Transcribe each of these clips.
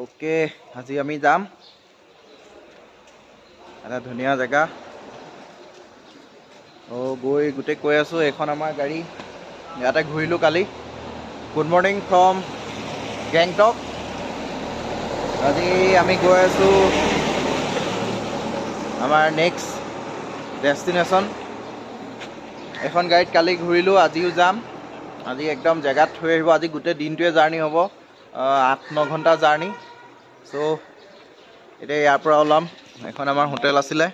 Okay আজি আমি যাম এটা ধুনীয়া জেগা গৈ গোটেই কৈ আছোঁ এখন আমাৰ গাড়ী ইয়াতে ঘূৰিলোঁ কালি গুড মৰ্ণিং ফ্ৰম গেংটক আজি আমি গৈ আছোঁ আমাৰ নেক্সট ডেষ্টিনেশ্যন এখন গাড়ীত কালি ঘূৰিলোঁ আজিও যাম আজি একদম জেগাত থৈ আহিব আজি গোটেই দিনটোৱে জাৰ্ণি হ'ব 8-9 ঘণ্টা জাৰ্ণি চ' এতিয়া ইয়াৰ পৰা ওলাম এখন আমাৰ হোটেল আছিলে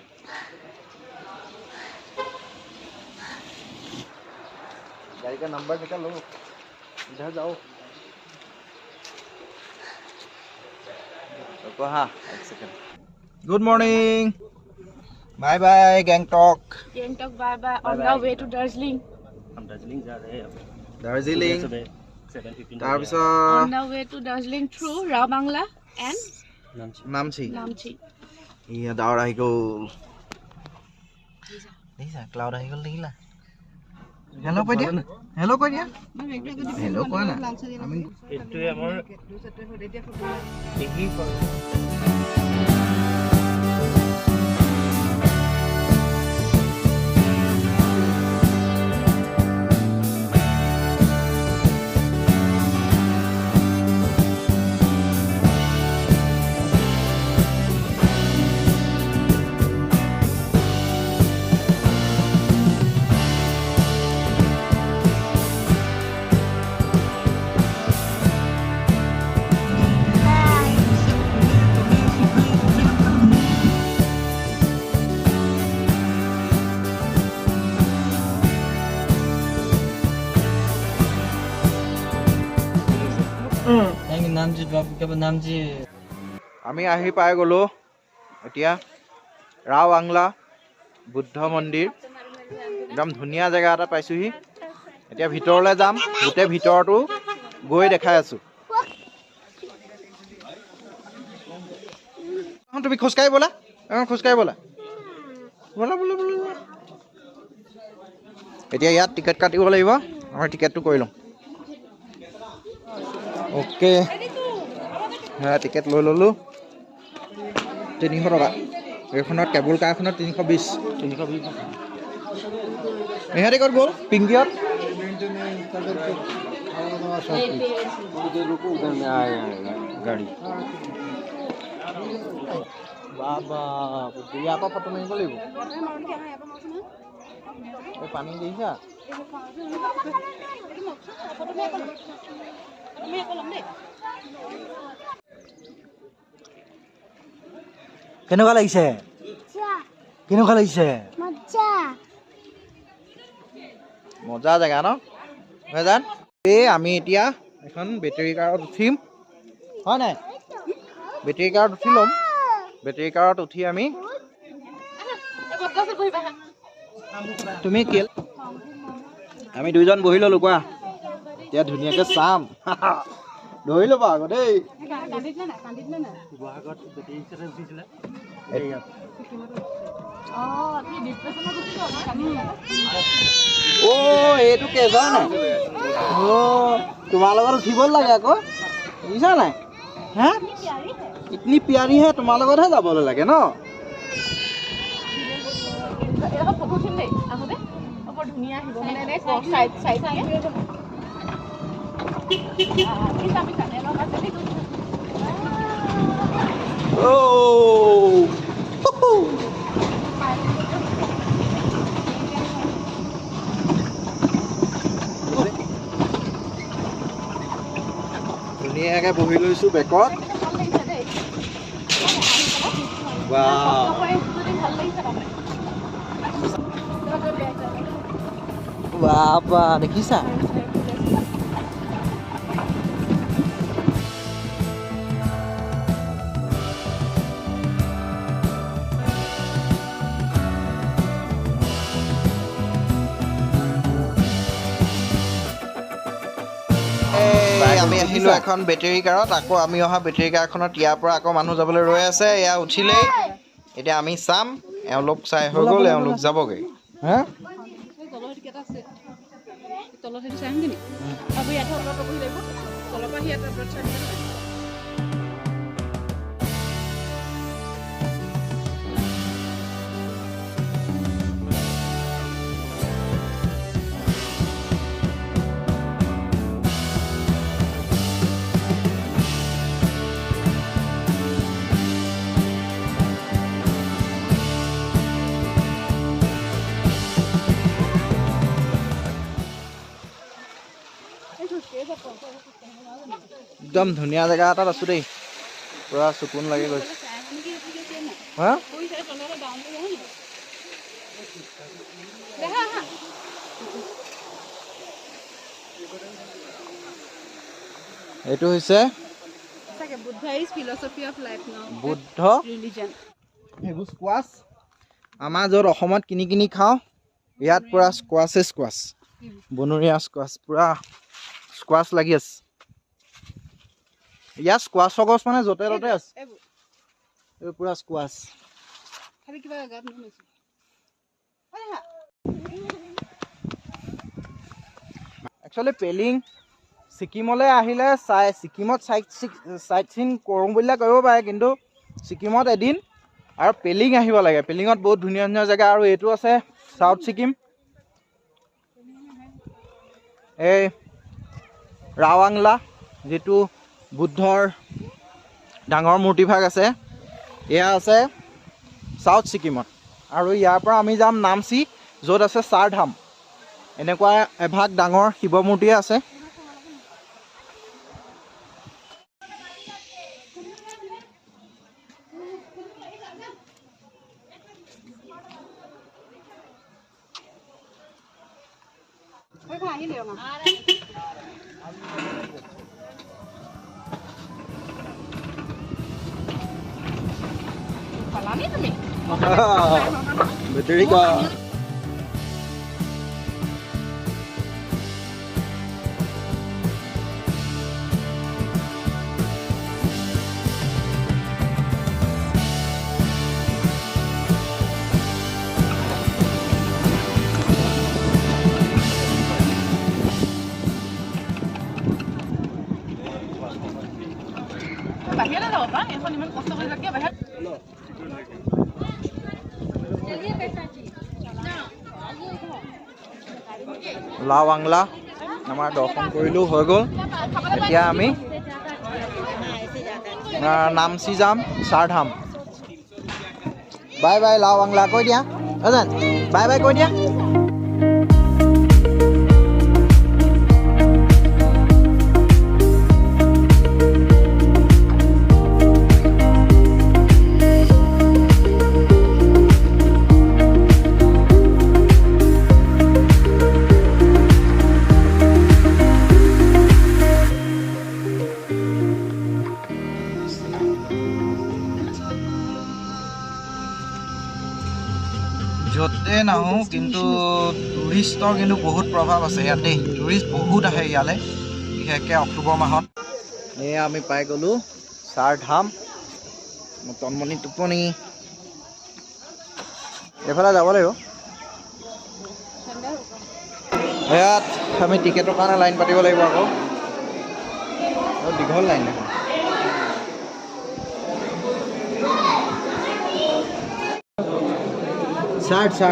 गाड़ी का नंबर निकाल लो इधर जाओ रुको हाँ एक second good morning bye bye Gangtok bye bye on the way to Darjeeling हम दार्जिलिंग जा रहे हैं दार्जिलिंग 7:15 তাৰপিছত on the way to Darjeeling through Rawangla and Namchi ইয়া ডাৱৰ আহি গ'ল দেখিছা ক্লাউড আহি গ'ল দেখিলা হেল্ল' কৈ দিয়া হেল্ল' কৈ দিয়া হেল্ল' কোৱা না আমি এইটোৱে আমাৰ ডিগ্ৰী আমি আহি পাই গ'লোঁ এতিয়া ৰাওৱাংলা বুদ্ধ মন্দিৰ একদম ধুনীয়া জেগা এটা পাইছোঁহি এতিয়া ভিতৰলৈ যাম গোটেই ভিতৰটো গৈ দেখাই আছোঁ তুমি খোজকাঢ়ি ব'লা খোজকাঢ়ি ব'লা ব'লা ব'লা ব'লা এতিয়া ইয়াত টিকেট কাটিব লাগিব আমাৰ টিকেটটো কৰি লওঁ অ'কে টিকেট লৈ ল'লোঁ 300 টকা এইখনত কেবল কাৰ এখনত 320 ইহঁতে ক'ত গ'ল পিংকিহঁত গাড়ী বাবা ইয়াৰ পৰা ফটো মাৰিব লাগিব এই পানী দেখিছা কেনেকুৱা লাগিছে কেনেকুৱা লাগিছে মজা জেগা ন জান এই আমি এতিয়া এখন বেটেৰী কাৰত উঠিম হয় নাই বেটেৰী কাৰত উঠি ল'ম বেটেৰী কাৰত উঠি আমি তুমি কি আমি দুইজন বহি ল'লোঁ কোৱা এতিয়া ধুনীয়াকৈ চাম ধৰি ল'বা আকৌ দেই এইটো কেজা নাই তোমাৰ লগত উঠিব লাগে আকৌ বুজিছা নাই হা ইতনি প্যাৰী হে তোমাৰ লগতহে যাবলৈ লাগে ন ধুনীয়াকৈ বহি লৈছোঁ বেকত বাবা দেখিছা আমি আহিলোঁ এখন বেটেৰী কাৰত আকৌ আমি অহা বেটেৰী কাৰখনত ইয়াৰ পৰা আকৌ মানুহ যাবলৈ ৰৈ আছে এয়া উঠিলেই এতিয়া আমি চাম এওঁলোক চাই হৈ গ'ল এওঁলোক যাবগৈ হা তলত চাই আহিম নেকি? একদম ধুনীয়া জেগা এটাত আছো দেই পুৰা চকুন লাগি গৈছে হা এইটো হৈছে বুদ্ধ সেইবোৰ স্কোৱাছ আমাৰ য'ত অসমত কিনি কিনি খাওঁ ইয়াত পুৰা স্কোৱাছ বনৰীয়া স্কোৱাছ পুৰা স্কোৱাছ লাগি আছে ইয়াত স্কোৱাছৰ গছ মানে য'তে ত'তে আছে এইবোৰ পুৰা স্কোৱাছ একচুৱেলি পেলিং ছিকিমলৈ আহিলে ছিকিমত চাইট চিন কৰোঁ বুলিলে কৰিব পাৰে কিন্তু ছিকিমত এদিন আৰু পেলিং আহিব লাগে পেলিঙত বহুত ধুনীয়া ধুনীয়া জেগা আৰু এইটো আছে চাউথ ছিকিম এই ৰাৱাংলা যিটো বুদ্ধৰ ডাঙৰ মূৰ্তিভাগ আছে এয়া আছে চাউথ ছিকিমত আৰু ইয়াৰ পৰা আমি যাম নামচি য'ত আছে চাৰধাম এনেকুৱা এভাগ ডাঙৰ শিৱ মূৰ্তি আছে বেটেৰী কা লাৱাংলা আমাৰ দৰ্শন কৰিলোঁ হৈ গ'ল এতিয়া আমি নামচি যাম চাৰধাম বাই বাই লাৱাংলা কৈ দিয়া বাই বাই কৈ দিয়া য'তে নাহোঁ কিন্তু টুৰিষ্টৰ কিন্তু বহুত প্ৰভাৱ আছে ইয়াত দেই টুৰিষ্ট বহুত আহে ইয়ালৈ বিশেষকৈ অক্টোবৰ মাহত এয়া আমি পাই গ'লোঁ চাৰধাম তন্মণি টোপনি এইফালে যাব লাগিব ইয়াত আমি টিকেটৰ কাৰণে লাইন পাতিব লাগিব আকৌ দীঘল লাইন দেখোন Start.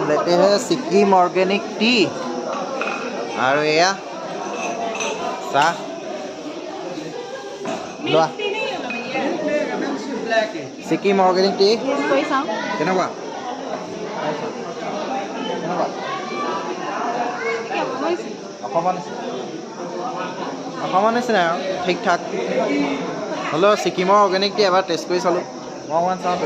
लेते हैं सिक्किम ऑर्गेनिक टी और या চাহ লোৱা ছিকিম অৰ্গেনিক টি কেনেকুৱা অসমৰ নিচিনা আৰু ঠিক ঠাক হ'লেও ছিকিমৰ অৰ্গেনিক টি এবাৰ টেষ্ট কৰি চালোঁ মই অকণমান চাওঁ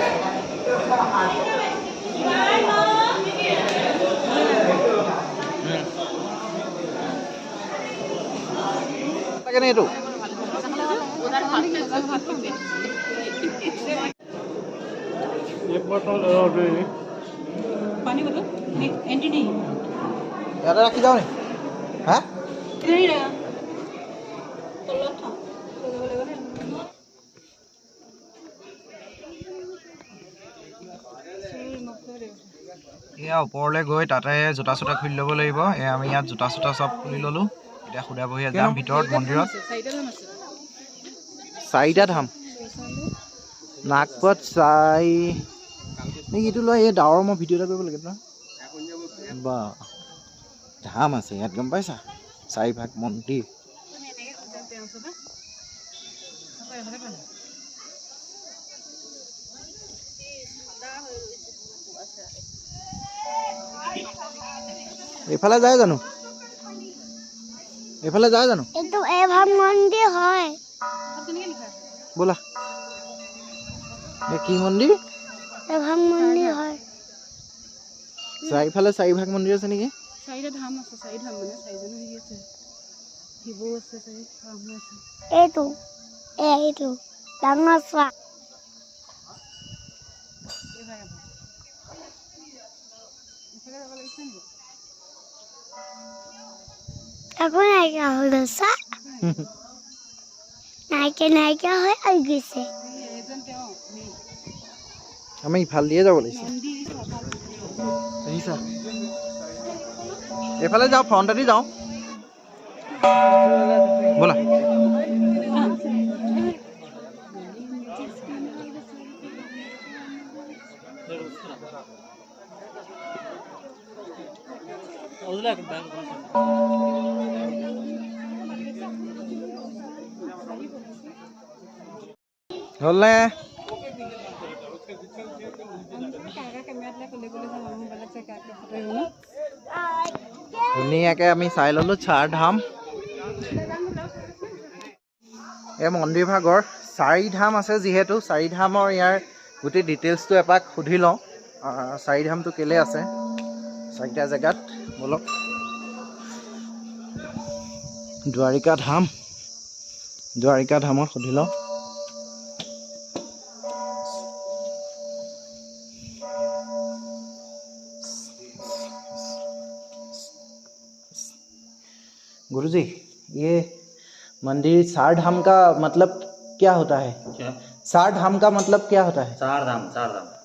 কেনে এইটো एक बोतल ऑर्डर है पानी बोतल नहीं एंटी नहीं ইয়াতে ৰাখি যাওঁ নি হা नहीं रहा तो लो था এয়া ওপৰলৈ গৈ তাতে জোতা চোতা খুলি ল'ব লাগিব আমি ইয়াত জোতা চোতা চব খুলি ল'লোঁ এতিয়া সুধা বহি যাম ভিতৰত মন্দিৰত চাৰিটা ধাম নাগপত চাই নে এইটো লৈ এই ডাৱৰ মই ভিডিঅ' এটা কৰিব লাগে আপোনাৰ বা ধাম আছে ইয়াত গম পাইছা চাৰিভাগ মন্দিৰ এইফালে যায় জানো এইফালে যায় জানো এইটো এভাগ মন্দিৰ হয় ব'লা এই কি মন্দিৰ এভাগ মন্দিৰ হয় চাৰিফালে চাৰিভাগ মন্দিৰ আছে নেকি চাৰিটা ধাম আছে চাৰি ধাম মানে চাৰিজন হেৰি আছে শিৱও আছে চাৰি ব্ৰহ্ম আছে এইটো এইটো ডাঙৰ চোৱা একো নাইকিয়া হৈ গৈছে নাইকিয়া হৈ আহি গৈছে আমি ইফাল দিয়ে যাব লাগিছে দেখিছা এইফালে যাওঁ ফ্ৰণ্টেদি যাওঁ ব'লা হ'লনে ধুনীয়াকৈ আমি চাই ল'লোঁ চাৰ ধাম এই মন্দিৰ ভাগৰ চাৰি ধাম আছে যিহেতু চাৰি ধামৰ ইয়াৰ গোটেই ডিটেইলছটো এপাক সুধি লওঁ চাৰি ধামটো কেলৈ আছে চাৰিটা জেগাত বলক দ্বাৰিকা ধামত সুধি লওঁ गुरुजी ये मंदिर चार धाम का मतलब क्या होता है क्या चार धाम का मतलब क्या होता है चार धाम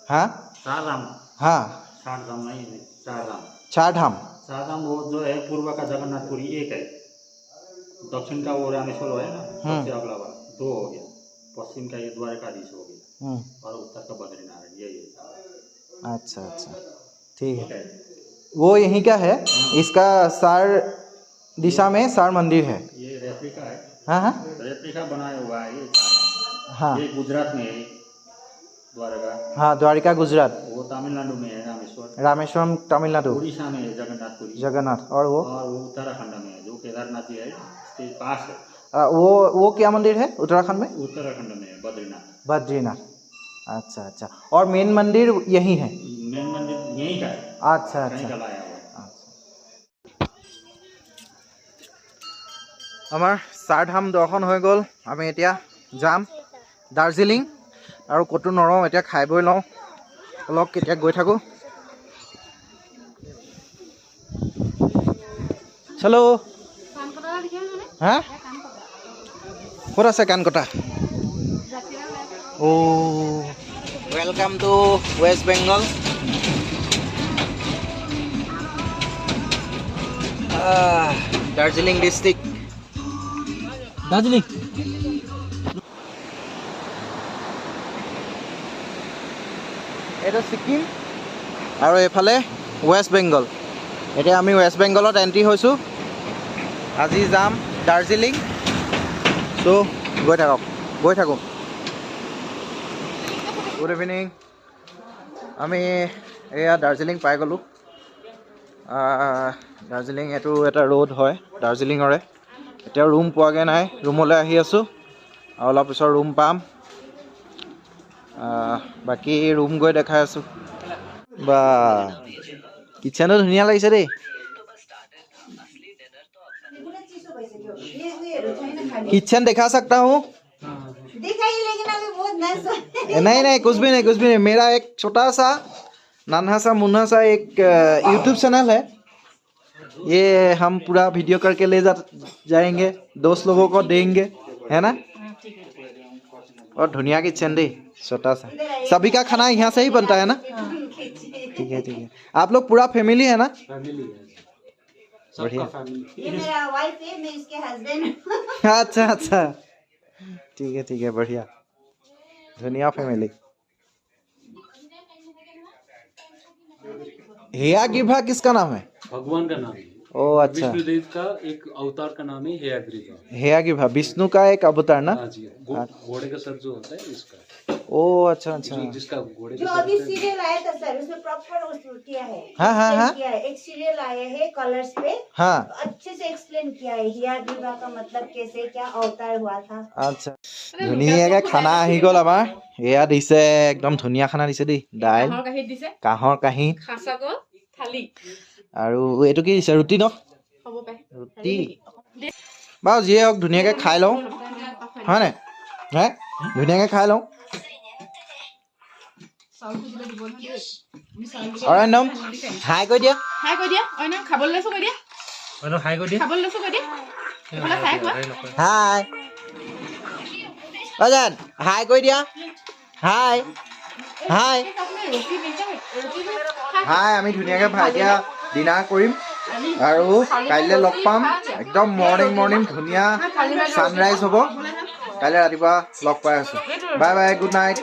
हाँ चार धाम हाँ चार धाम नहीं है चार धाम चार धाम वो जो है पूर्व का जगन्नाथपुरी एक है दक्षिण का वो रामेश्वर है ना सबसे अगला वाला दो हो गया पश्चिम का ये द्वारकाधीश हो गया और उत्तर का बद्रीनारायण यही है अच्छा अच्छा ठीक है वो यहीं का है इसका सार दिशा में सार मंदिर है ये रेप्लिका है हाँ हाँ रेप्लिका बनाया हुआ है ये चार धाम हाँ ये गुजरात में है द्वारका हाँ द्वारिका गुजरात वो तमिलनाडु में है रामेश्वरम तमिलनाडु उड़ीसा में है जगन्नाथपुरी जगन्नाथ और वो उत्तराखंड में है जो केदारनाथ जी है इसके पास है वो क्या मंदिर है उत्तराखंड में उत्तराखंड में है बद्रीनाथ अच्छा अच्छा और मेन मंदिर यही है मेन मंदिर यहीं का है अच्छा कहीं अच्छा का लाया हुआ है আমাৰ চাৰ ধাম দৰ্শন হৈ গ'ল আমি এতিয়া যাম দাৰ্জিলিং আৰু ক'তো নৰওঁ এতিয়া খাই বৈ লওঁ অলপ কেতিয়া গৈ থাকোঁ চলো হা ক'ত আছে কাণকটা অ' welcome to West Bengal Darjeeling district Darjeeling এইটো ছিকিম আৰু এইফালে ৱেষ্ট বেংগল এতিয়া আমি ৱেষ্ট বেংগলত এণ্ট্ৰি হৈছোঁ আজি যাম দাৰ্জিলিং চ' গৈ থাকোঁ গুড ইভিনিং আমি এয়া দাৰ্জিলিং পাই গ'লোঁ দাৰ্জিলিং এইটো এটা ৰোড হয় দাৰ্জিলিঙৰে এতিয়া ৰুম পোৱাগৈ নাই ৰুমলৈ আহি আছোঁ আৰু অলপ পিছত ৰুম পাম বাকী ৰুম গৈ দেখাই আছোঁ বা কিটচেনো ধুনীয়া লাগিছে দেই किचन दिखा सकता हूँ दिखाई लेकिन अभी बहुत नस नहीं नहीं कुछ भी नहीं मेरा एक छोटा सा नन्हा सा मुन्ना सा एक यूट्यूब चैनल है ये हम पूरा वीडियो करके ले जाएंगे दोस्त लोगों को देंगे है ना और धुनिया किचन दे छोटा सा सभी का खाना यहाँ से ही बनता है ना ठीक है आप लोग पूरा फैमिली है ना बढ़िया ये मेरा वाइफ है मैं इसके हस्बैंड अच्छा ठीक है बढ़िया धुनिया फैमिली हेया गिभा किसका नाम है भगवान का नाम है ओ अच्छा विष्णुदेव का एक अवतार का नाम है हेयाग्रीवा हेया गिभा विष्णु का एक अवतार ना हाँ जी घोड़े का सर जो होता है इसका ओ अच्छा जिसका घोड़े जो का अभी सर सीरियल आया था सर उसमें प्रॉपर किया है हाँ। किया है एक सीरियल आया है कलर्स पे हाँ अच्छे से एक्सप्लेन किया है हिया ग्रीवा का मतलब कैसे क्या अवतार हुआ था আচ্ছা ধুনীয়াকৈ খানা আহি গ'ল আমাৰ এয়া দিছে একদম ধুনীয়া খানা দিছে দেই দাইল কাঁহৰ কাঁহী আৰু এইটো কি দিছে ৰুটি ন ৰুটি বাৰু যিয়ে হওক ধুনীয়াকৈ খাই লওঁ হয় নাই হে ধুনীয়াকৈ খাই লওঁ অৰণ্যম হাই কৈ দিয়া হাই অজান হাই কৈ দিয়া হাই আমি ধুনীয়াকৈ ভাইটিয়া ডিনাৰ কৰিম আৰু কাইলৈ লগ পাম একদম মৰ্ণিং ধুনীয়া ছানৰাইজ হ'ব কাইলৈ ৰাতিপুৱা লগ পাই আছোঁ বাই গুড নাইট